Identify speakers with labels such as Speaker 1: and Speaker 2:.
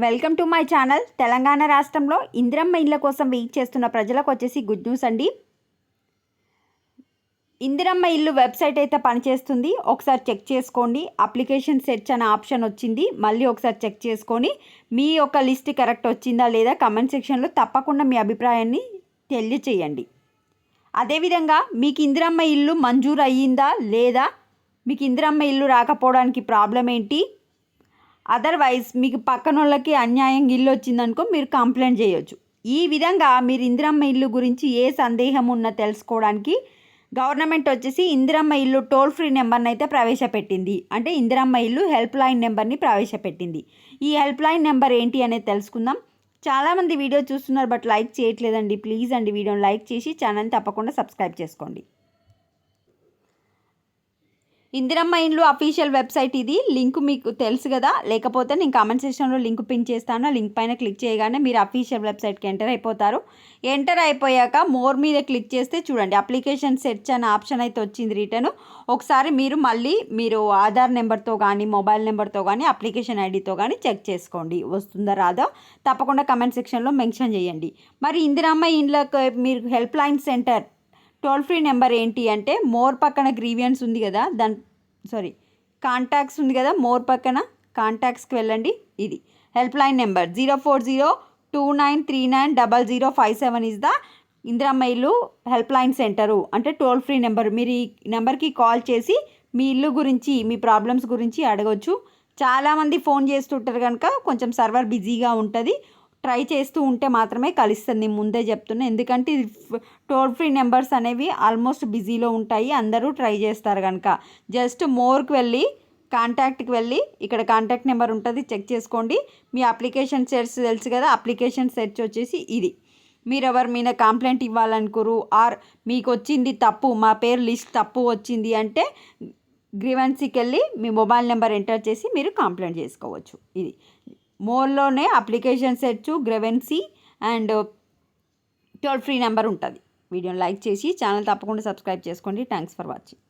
Speaker 1: Welcome to my channel. Telangana రాష్ట్రంలో ఇందిరమ్మ ఇళ్ల కోసం వెయిట్ చేస్తున్న ప్రజలకు వచ్చేసి గుడ్ న్యూస్ అండి. ఇందిరమ్మ ఇల్లు వెబ్సైట్ అయితే పనిచేస్తుంది. ఒకసారి చెక్ చేసుకోండి. అప్లికేషన్ సెర్చ్ అనే ఆప్షన్ వచ్చింది. మళ్ళీ ఒకసారి చెక్ చేసుకొని మీ యొక్క లిస్ట్ కరెక్ట్ వచ్చిందా లేదా కమెంట్ సెక్షన్లో తప్పకుండా మీ అభిప్రాయాన్ని తెలియచేయండి. అదేవిధంగా మీకు ఇందిరమ్మ ఇల్లు మంజూరు అయ్యిందా లేదా, మీకు ఇందిరమ్మ ఇల్లు రాకపోవడానికి ప్రాబ్లం ఏంటి, అదర్వైజ్ మీకు పక్కన వాళ్ళకి అన్యాయంగా ఇల్లు వచ్చిందనుకో మీరు కంప్లైంట్ చేయొచ్చు. ఈ విధంగా మీరు ఇందిరమ్మ ఇల్లు గురించి ఏ సందేహం ఉన్నా తెలుసుకోవడానికి గవర్నమెంట్ వచ్చేసి ఇందిరమ్మ ఇల్లు టోల్ ఫ్రీ నెంబర్ని అయితే ప్రవేశపెట్టింది. అంటే ఇందిరమ్మ ఇల్లు హెల్ప్ లైన్ నెంబర్ని ప్రవేశపెట్టింది. ఈ హెల్ప్ లైన్ నెంబర్ ఏంటి అనేది తెలుసుకుందాం. చాలామంది వీడియో చూస్తున్నారు బట్ లైక్ చేయట్లేదండి. ప్లీజ్ అండి వీడియోని లైక్ చేసి ఛానల్ని తప్పకుండా సబ్స్క్రైబ్ చేసుకోండి. ఇందిరమ్మ ఇండ్లు అఫీషియల్ వెబ్సైట్ ఇది. లింక్ మీకు తెలుసు కదా, లేకపోతే నేను కామెంట్ సెక్షన్లో లింక్ పిన్ చేస్తాను. లింక్ పైన క్లిక్ చేయగానే మీరు అఫీషియల్ వెబ్సైట్కి ఎంటర్ అయిపోతారు. ఎంటర్ అయిపోయాక మోర్ మీద క్లిక్ చేస్తే చూడండి అప్లికేషన్ సెర్చ్ అనే ఆప్షన్ అయితే వచ్చింది రిటర్న్. ఒకసారి మీరు ఆధార్ నెంబర్తో కానీ మొబైల్ నెంబర్తో కానీ అప్లికేషన్ ఐడితో కానీ చెక్ చేసుకోండి వస్తుందా రాదా. తప్పకుండా కామెంట్ సెక్షన్లో మెన్షన్ చేయండి. మరి ఇందిరమ్మ ఇండ్లకు మీరు helpline centre toll free number ఏంటి అంటే, మోర్ పక్కన గ్రీవియన్స్ ఉంది కదా, కాంటాక్ట్స్ ఉంది కదా, మోర్ పక్కన కాంటాక్ట్స్కి వెళ్ళండి. ఇది help line number 0402939005 is the Indiramma ఇల్లు హెల్ప్ లైన్ సెంటరు, అంటే టోల్ ఫ్రీ నెంబర్. మీరు ఈ నెంబర్కి కాల్ చేసి మీ ఇల్లు గురించి మీ ప్రాబ్లమ్స్ గురించి అడగవచ్చు. చాలామంది ఫోన్ చేస్తుంటారు కనుక కొంచెం సర్వర్ బిజీగా ఉంటుంది. ట్రై చేస్తూ ఉంటే మాత్రమే కలుస్తుంది. నేను ముందే చెప్తున్నా, ఎందుకంటే టోల్ ఫ్రీ నెంబర్స్ అనేవి ఆల్మోస్ట్ బిజీలో ఉంటాయి. అందరూ ట్రై చేస్తారు కనుక జస్ట్ మోర్కి వెళ్ళి కాంటాక్ట్కి వెళ్ళి ఇక్కడ కాంటాక్ట్ నెంబర్ ఉంటుంది, చెక్ చేసుకోండి. మీ అప్లికేషన్ సెర్చ్ తెలుసు కదా, అప్లికేషన్ సెర్చ్ వచ్చేసి ఇది. మీరు ఎవరి మీద కంప్లైంట్ ఇవ్వాలనుకోరు ఆర్ మీకు వచ్చింది తప్పు, మా పేరు లిస్ట్ తప్పు వచ్చింది అంటే గ్రీవెన్సీకి వెళ్ళి మీ మొబైల్ నెంబర్ ఎంటర్ చేసి మీరు కంప్లైంట్ చేసుకోవచ్చు. ఇది మోర్లోనే application search, grievance and toll free number ఉంటుంది. వీడియోని లైక్ చేసి ఛానల్ తప్పకుండా సబ్స్క్రైబ్ చేసుకోండి. Thanks for watching.